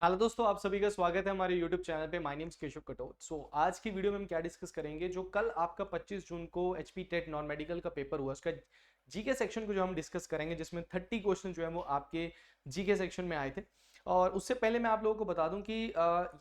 Hello दोस्तों, आप सभी का स्वागत है हमारे YouTube चैनल पे। My name is Keshav Katoch. आज की वीडियो में हम क्या डिस्कस करेंगे, जो कल आपका 25 जून को एचपी टेट नॉन मेडिकल का पेपर हुआ, उसका जीके सेक्शन को जो हम डिस्कस करेंगे, जिसमें 30 क्वेश्चन जो है वो आपके जीके सेक्शन में आए थे। और उससे पहले मैं आप लोगों को बता दूं कि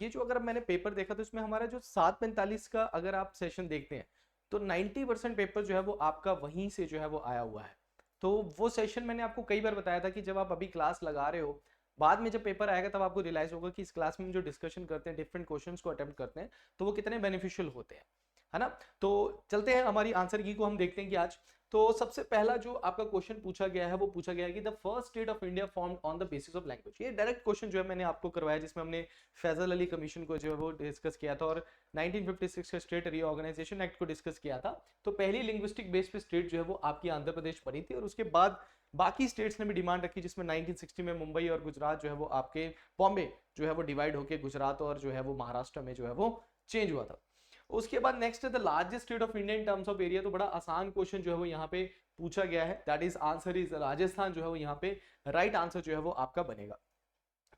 ये जो अगर मैंने पेपर देखा तो इसमें हमारा जो 7:45 का अगर आप सेशन देखते हैं तो 90% पेपर जो है वो आपका वहीं से जो है वो आया हुआ है। तो वो सेशन मैंने आपको कई बार बताया था कि जब आप अभी क्लास लगा रहे हो, बाद में जब पेपर आएगा तब आपको रियलाइज होगा कि इस क्लास में जो डिस्कशन करते हैं, डिफरेंट क्वेश्चंस को अटेम्प्ट करते हैं, तो वो कितने बेनिफिशियल होते हैं, है ना। तो चलते हैं हमारी आंसर की को हम देखते हैं कि आज तो सबसे पहला जो आपका क्वेश्चन पूछा गया है वो पूछा गया है कि the first state of India formed on the basis of language. ये डायरेक्ट क्वेश्चन जो है मैंने आपको करवाया, जिसमें हमने फैजल अली कमीशन को जो है वो डिस्कस किया था और 1956 के स्टेट रीऑर्गेनाइजेशन एक्ट को डिस्कस किया था। तो पहली लिंग्विस्टिक बेस पे स्टेट जो है वो आपकी आंध्र प्रदेश बनी थी, और उसके बाद बाकी स्टेट्स ने भी डिमांड रखी, जिसमें 1960 में मुंबई और गुजरात जो है वो आपके बॉम्बे जो है वो डिवाइड होकर गुजरात और जो है वो महाराष्ट्र में जो है वो चेंज हुआ था। उसके बाद नेक्स्ट है the largest state of India in terms of area. तो बड़ा आसान क्वेश्चन जो है वो यहाँ पे पूछा गया है, that is answer is Rajasthan जो है वो यहाँ पे राइट आंसर जो है वो आपका बनेगा।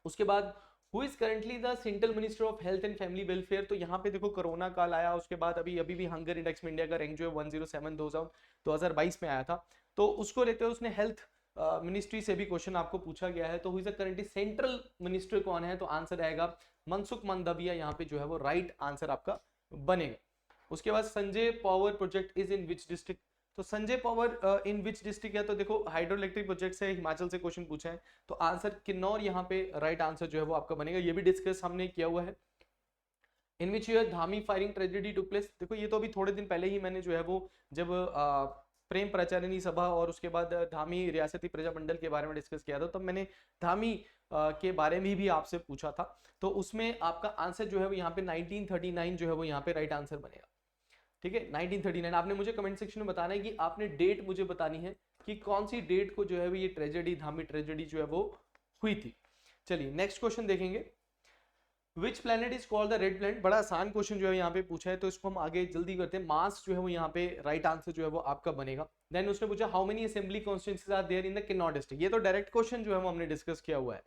उसके बाद who is currently the central minister of health and family welfare. तो यहाँ पे देखो कोरोना काल आया, उसके बाद अभी अभी भी हंगर इंडेक्स में इंडिया का रैंक जो है 107 2022 में आया था, तो उसको लेते हुए उसने हेल्थ मिनिस्ट्री से भी क्वेश्चन आपको पूछा गया है। तो who is the currently central minister कौन है, तो आंसर आएगा मनसुख मंडाविया, यहाँ पे जो है वो राइट आंसर आपका बनेगा। उसके बाद Sanjay power project is in which district. तो Sanjay power in which district है, तो देखो हाइड्रो इलेक्ट्रिक प्रोजेक्ट से हिमाचल से क्वेश्चन पूछा है, तो आंसर किन्नौर यहाँ पे राइट आंसर जो है वो आपका बनेगा। ये भी डिस्कस हमने किया हुआ है। In which year Dhami firing tragedy took place. देखो ये तो अभी थोड़े दिन पहले ही मैंने जो है वो जब प्रेम प्रचारिणी सभा और उसके बाद धामी रियासती प्रजामंडल के बारे में डिस्कस किया था, तब मैंने धामी के बारे में भी आपसे पूछा था। तो उसमें आपका आंसर जो है वो यहाँ पे 1939 जो है वो यहाँ पे राइट आंसर बनेगा। ठीक है, 1939। आपने मुझे कमेंट सेक्शन में बताना है कि आपने डेट मुझे बतानी है कि कौन सी डेट को जो है ये ट्रेजेडी, धामी ट्रेजेडी जो है वो हुई थी। चलिए नेक्स्ट क्वेश्चन देखेंगे। Which planet is called the red planet. बड़ा आसान क्वेश्चन जो है यहाँ पे पूछा है, तो इसको हम आगे जल्दी करते हैं। मार्स जो है वो यहाँ पे राइट आंसर जो है वो आपका बनेगा। देन उसने पूछा how many assembly constituencies are there in the Kinnaur district. ये तो डायरेक्ट क्वेश्चन जो है वो हमने डिस्कस किया हुआ है,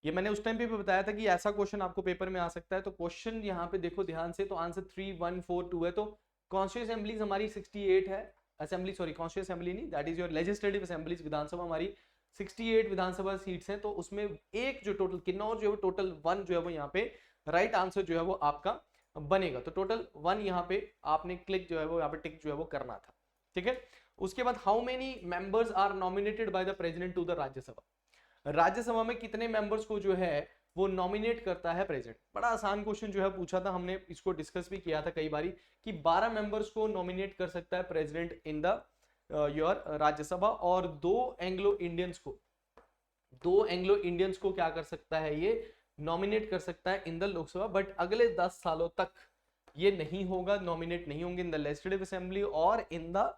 ये मैंने उस टाइम पे भी बताया था कि ऐसा क्वेश्चन आपको पेपर में आ सकता है। तो क्वेश्चन यहाँ पे देखो ध्यान से, तो आंसर 3142 है। तो कॉन्स्टिट्यूएंट असेंबलीज हमारी 68 है, असेंबली सॉरी कॉन्स्टिट्यूएंट असेंबली नहीं, that is your legislative assemblies, Vidhansabha हमारी 68 विधानसभा सीट्स हैं। तो उसमें एक जो टोटल किन्नौर जो है टोटल 1 जो है वो यहाँ पे राइट आंसर जो है वो आपका बनेगा। तो टोटल 1 यहाँ पे आपने क्लिक जो है वो यहाँ पे टिक जो है वो करना था। ठीक है, उसके बाद how many members are nominated by the president to the Rajya Sabha. Rajya Sabha में कितने मेंबर्स को जो है वो नॉमिनेट करता है प्रेसिडेंट। बड़ा आसान क्वेश्चन जो है पूछा था, हमने इसको डिस्कस भी किया था कई बारी कि 12 मेंबर्स को नॉमिनेट कर सकता है president in the your Rajya Sabha, और दो एंग्लो इंडियंस को क्या कर सकता है, ये नॉमिनेट कर सकता है इन द लोकसभा। बट अगले 10 सालों तक ये नहीं होगा, नॉमिनेट नहीं होंगे इन द लेजिस्लेटिव असेंबली और इन द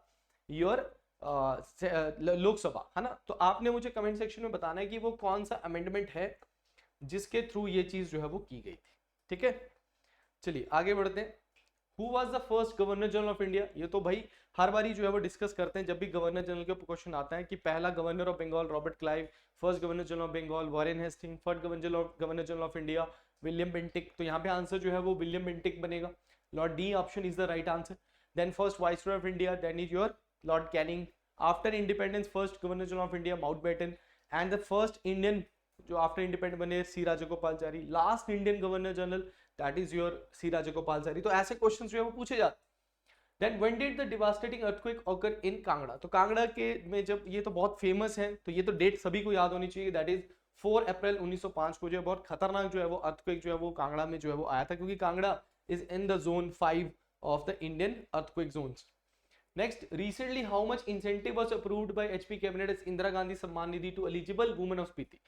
योर लोकसभा, है ना। तो आपने मुझे कमेंट सेक्शन में बताना है कि वो कौन सा अमेंडमेंट है जिसके थ्रू ये चीज जो है वो की गई थी। ठीक है, चलिए आगे बढ़ते हैं। Who was the first governor general of India. ये तो भाई हर बारी जो है वो डिस्कस करते हैं जब भी गवर्नर जनरल के ऊपर क्वेश्चन आता है कि पहला governor of Bengal Robert Clive, first governor general of Bengal Warren Hastings, first governor general of India William Bentinck. तो यहाँ पे आंसर जो है वो विलियम बेंटिक बनेगा। Lord D option is the right answer. Then first viceroy of India, then is your Lord Canning. After independence first governor general of India Mountbatten, and the first Indian जो after independent बने C Rajagopalachari. Last Indian governor general that is your C Rajagopalachari. तो ऐसे question जो है वो पूछे जाते। Then when did the devastating earthquake occur in Kangra. तो कांगड़ा के में जब, ये तो बहुत फेमस है, तो ये तो डेट सभी को याद होनी चाहिए, दैट इज 4 अप्रैल 1905 को जो है बहुत खतरनाक जो है वो अर्थक्वेक जो है वो कांगड़ा में जो है वो आया था, क्योंकि Kangra is in the zone 5 of the Indian earthquake zones. Next, recently how much incentive was approved by HP cabinet as Indira Gandhi Samman Nidhi to eligible women of Spiti.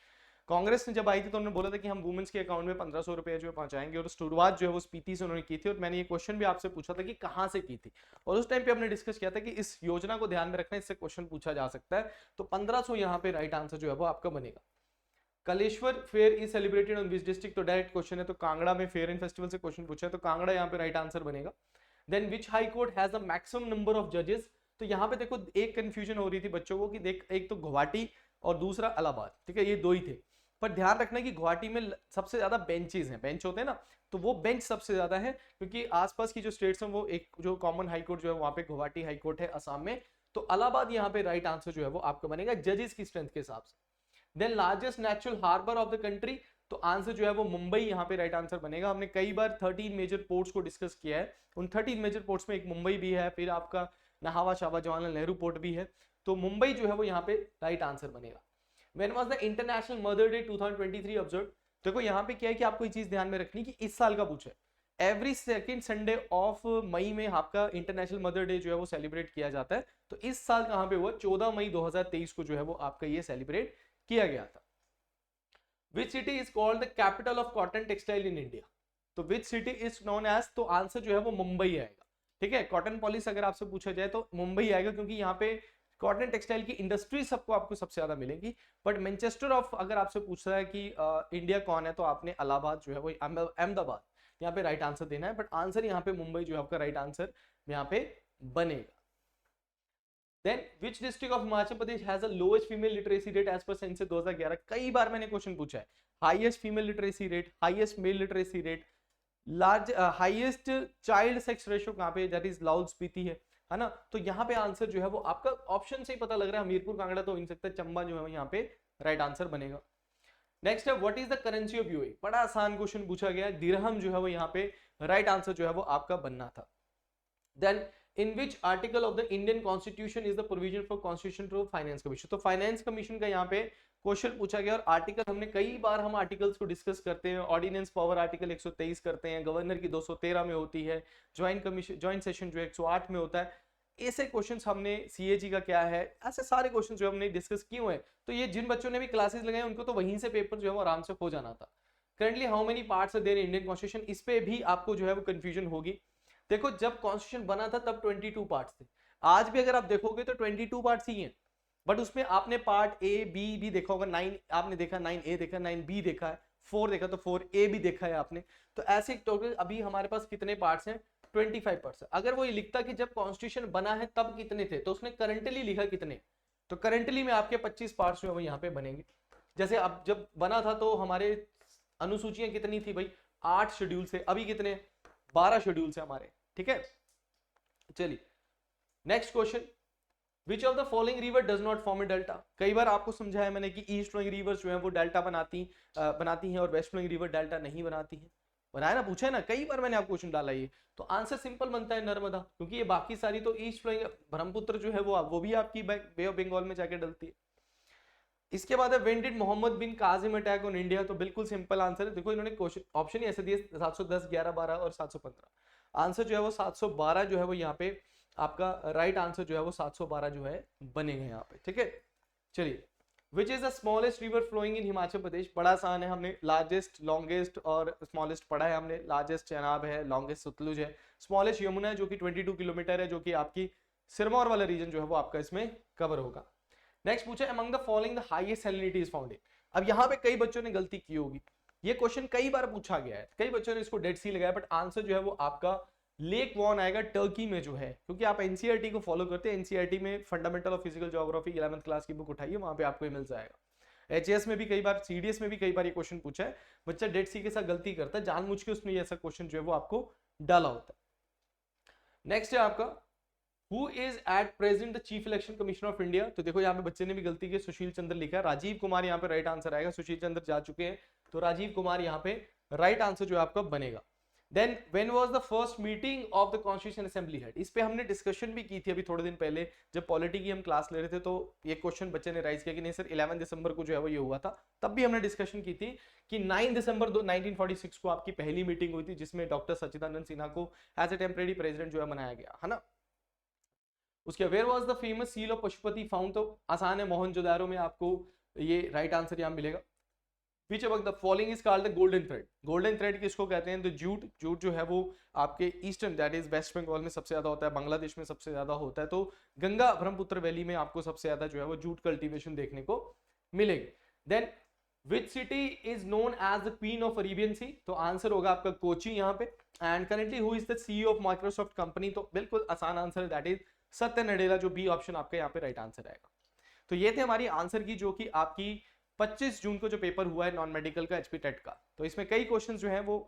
Congress ने जब आई थी तो उन्होंने बोला था कि हम वुमेन्स के अकाउंट में 1500 रुपए जो है पहुंचाएंगे, और शुरुआत जो है वो स्पीति से उन्होंने की थी। और मैंने ये क्वेश्चन भी आपसे पूछा था कि कहां से की थी, और उस टाइम पे हमने डिस्कस किया था कि इस योजना को ध्यान में रखना, इससे क्वेश्चन पूछा जा सकता है। तो 1500 यहाँ पे राइट आंसर जो है वो आपका बनेगा। Kaleshwar fair is celebrated on which district. तो डायरेक्ट क्वेश्चन है, तो कांगड़ा में फेयर एंड फेस्टिवल से क्वेश्चन पूछा है, तो कांगड़ा यहाँ पे राइट आंसर बनेगा। Then which high court has the maximum number of जजेस। तो यहाँ पे देखो एक कंफ्यूजन हो रही थी बच्चों को कि देख, एक तो गुवाहाटी और दूसरा इलाहाबाद, ठीक है, ये दो ही थे। पर ध्यान रखना कि गुवाहाटी में सबसे ज्यादा बेंचेस हैं, बेंच होते हैं ना, तो वो बेंच सबसे ज्यादा है, क्योंकि आसपास की जो स्टेट्स हैं वो एक जो कॉमन हाई कोर्ट जो है वहां पे गुवाहाटी हाई कोर्ट है असम में, तो इलाहाबाद यहाँ पे राइट आंसर जो है वो आपका बनेगा जजेस की स्ट्रेंथ के हिसाब से। Then largest natural harbour of the country, तो आंसर जो है वो मुंबई यहाँ पे राइट आंसर बनेगा। हमने कई बार 13 मेजर पोर्ट्स को डिस्कस किया है, उन 13 मेजर पोर्ट्स में एक मुंबई भी है, फिर आपका नहावा शावा जवाहरलाल नेहरू पोर्ट भी है, तो मुंबई जो है वो यहाँ पे राइट आंसर बनेगा। When was the international mother day 2023 observe, देखो यहाँ पे क्या है कि आपको ये चीज ध्यान में रखनी कि इस साल का पूछा है, every second Sunday of May में आपका इंटरनेशनल मदर डे जो है वो सेलिब्रेट किया जाता है, तो इस साल कहाँ पे हुआ, 14 मई 2023 को जो है वो आपका ये सेलिब्रेट किया गया था। Which city is called the capital of cotton textile in India? तो which city is known as, तो आंसर जो है वो मुंबई आएगा। ठीक है, कॉटन पॉलिसी अगर आपसे पूछा जाए तो मुंबई आएगा, क्योंकि यहाँ पे कॉटन टेक्सटाइल की इंडस्ट्री सबको आपको सबसे ज्यादा मिलेगी। बट मैनचेस्टर ऑफ अगर आपसे पूछ रहा है कि इंडिया कौन है, तो आपने इलाहाबाद जो है वो अहमदाबाद यहाँ पे राइट आंसर देना है, बट आंसर यहाँ पे मुंबई जो है आपका राइट आंसर यहाँ पे बनेगा। Then which district of Himachal Pradesh has the lowest female literacy rate as per census 2011? कई बार मैंने क्वेश्चन पूछा है, highest female literacy rate, highest mail literacy rate, large highest child sex ratio कहाँ पे, that is Lahaul Spiti है ना। तो यहाँ पे आंसर जो है वो आपका ऑप्शन से ही पता लग रहा है, हमीरपुर कांगड़ा तो हो नहीं सकता, चंबा जो है यहाँ पे राइट आंसर बनेगा। नेक्स्ट है what is the currency of UAE, बड़ा आसान क्वेश्चन पूछा गया है, दिरहम जो है वो यहाँ पे राइट आंसर जो है वो आपका बनना था। Then in which article of the Indian Constitution is the provision for constitution to finance commission, तो फाइनेंस कमीशन का यहाँ पे क्वेश्चन पूछा गया, और आर्टिकल हमने कई बार हम आर्टिकल्स को डिस्कस करते हैं, ऑर्डिनेंस पावर आर्टिकल 123 करते हैं, गवर्नर की 213 में होती है, ज्वाइंट कमीशन ज्वाइंट सेशन जो 108 में होता है, ऐसे क्वेश्चंस हमने सीएजी का क्या है, ऐसे सारे क्वेश्चंस जो हमने डिस्कस किए हुए हैं। तो ये जिन बच्चों ने भी क्लासेस लगाए उनको तो वहीं से पेपर जो है वो आराम से हो जाना था। Currently how many parts are there in Indian constitution, इस पे भी आपको जो है वो कंफ्यूजन होगी। देखो जब कॉन्स्टिट्यूशन बना था तब 22 पार्ट्स थे, आज भी अगर आप देखोगे तो 22 पार्ट्स ही हैं, बट उसमें आपने पार्ट ए बी भी देखा होगा, 9 आपने देखा, 9A देखा, 9B देखा है, 4 देखा तो 4A भी देखा है आपने, तो ऐसे टोटल अभी हमारे पास कितने पार्ट्स हैं, 25 पार्ट्स। अगर वो ये लिखता कि जब कॉन्स्टिट्यूशन बना है तब कितने थे, तो उसने करंटली लिखा कितने, तो करंटली में आपके 25 पार्ट्स जो है वो यहाँ पे बनेंगे। जैसे अब जब बना था तो हमारे अनुसूचियां कितनी थी भाई, 8 शेड्यूल से, अभी कितने 12 शेड्यूल से हमारे, ठीक है। चलिए next question, which of the following river does not form A delta, कई बार आपको समझाया मैंने कि ईस्ट फ्लोइंग रिवर्स जो है वो डेल्टा बनाती हैं और वेस्ट फ्लोइंग रिवर डेल्टा नहीं बनाती है, बनाया ना, पूछा है ना, कई बार मैंने आपको क्वेश्चन डाला ये, तो आंसर सिंपल बनता है नर्मदा, क्योंकि ये बाकी सारी तो ईस्ट फ्लोइंग, ब्रह्मपुत्र जो है वो भी आपकी बे ऑफ बंगाल में जाके डलती है। इसके बाद है when did Muhammad bin Qasim attack on India, तो बिल्कुल सिंपल आंसर है, देखो इन्होंने क्वेश्चन ऑप्शन ही ऐसे दिए 710, 11, 12 और 715, आंसर जो है वो 712 जो है वो यहाँ पे आपका राइट आंसर जो है वो 712 जो है बनेगा यहाँ पे, ठीक है। चलिए which is the smallest river flowing in Himachal Pradesh, बड़ा आसान है, हमने लार्जेस्ट, लॉन्गेस्ट और स्मॉलेस्ट पढ़ा है हमने, लार्जेस्ट चेनाब है, लॉन्गेस्ट सतलुज है, स्मॉलेस्ट यमुना है जो कि 22 किलोमीटर है, जो कि आपकी सिरमौर वाला रीजन जो है वो आपका इसमें कवर होगा। नेक्स्ट पूछा among the following the highest salinity is found in, अब यहाँ पे कई बच्चों ने गलती की होगी, ये क्वेश्चन कई बार पूछा गया है, कई बच्चों ने इसको डेड सी लगाया, बट आंसर जो है वो आपका लेक वॉन आएगा, टर्की में जो है, क्योंकि आप एनसीईआरटी को फॉलो करते हैं, एनसीईआरटी में fundamental of physical geography 11th class की बुक उठाइए, वहां पे आपको मिल जाएगा। एचएस में भी कई बार, सीडीएस में भी कई बार ये क्वेश्चन पूछा है, बच्चा डेड सी के साथ गलती करता है, जानबूझ के उसमें ऐसा क्वेश्चन जो है वो आपको डाला होता है। नेक्स्ट है आपका who is at present the chief election commissioner of India, तो देखो यहाँ पे बच्चे ने भी गलती की, सुशील चंद्र लिखा है, राजीव कुमार यहाँ पे राइट आंसर आएगा, सुशील चंद्र जा चुके हैं, तो राजीव कुमार यहाँ पे राइट आंसर जो है आपका बनेगा। Then when was the first meeting of the constitution assembly held, इस पे हमने डिस्कशन भी की थी अभी थोड़े दिन पहले, जब पॉलिटी की हम क्लास ले रहे थे, तो ये क्वेश्चन बच्चे ने राइज किया कि नहीं सर 11 दिसंबर को जो है वो ये हुआ था, तब भी हमने डिस्कशन की थी कि 9 दिसंबर 1946 को आपकी पहली मीटिंग हुई थी, जिसमें डॉक्टर सच्चिदानंद सिन्हा को एज ए टेम्परेरी प्रेसिडेंट जो है बनाया गया है ना। उसके where was the famous seal of Pashupati found, तो आसान है, मोहनजोदारो में आपको ये राइट आंसर यहाँ मिलेगा। Which among the following is called the golden thread, golden thread किसको कहते हैं, तो जूट जो है वो आपके eastern that is West Bengal में सबसे ज्यादा होता है, बांग्लादेश में सबसे ज्यादा होता है, तो गंगा ब्रह्मपुत्र वैली में आपको सबसे ज्यादा जो है वो जूट कल्टीवेशन देखने को मिलेगी। Then which city is known as the queen of Arabian sea, तो आंसर होगा आपका कोची यहाँ पे। And currently who is the CEO of Microsoft company, तो बिल्कुल आसान आंसर है, दैट इज सत्य नडेला, जो बी ऑप्शन आपका यहाँ पे राइट आंसर आएगा। तो ये थे हमारी आंसर की जो कि आपकी 25 जून को जो पेपर हुआ है नॉन मेडिकल का एचपी टेट का, तो इसमें कई क्वेश्चंस जो हैं वो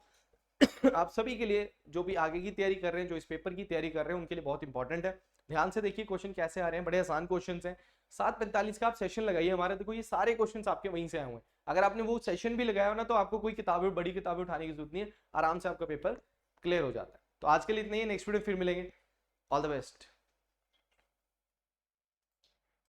आप सभी के लिए, जो भी आगे की तैयारी कर रहे हैं, जो इस पेपर की तैयारी कर रहे हैं, उनके लिए बहुत इंपॉर्टेंट है। ध्यान से देखिए क्वेश्चन कैसे आ रहे हैं, बड़े आसान क्वेश्चंस हैं। 7:45 का आप सेशन लगाइए हमारे, देखो ये सारे क्वेश्चंस आपके वहीं से आए हुए हैं। अगर आपने वो सेशन भी लगाया हो ना, तो आपको कोई किताबें, बड़ी किताबें उठाने की जरूरत नहीं है, आराम से आपका पेपर क्लियर हो जाता है। तो आज के लिए इतना ही, नेक्स्ट वीडियो फिर मिलेंगे। All the best.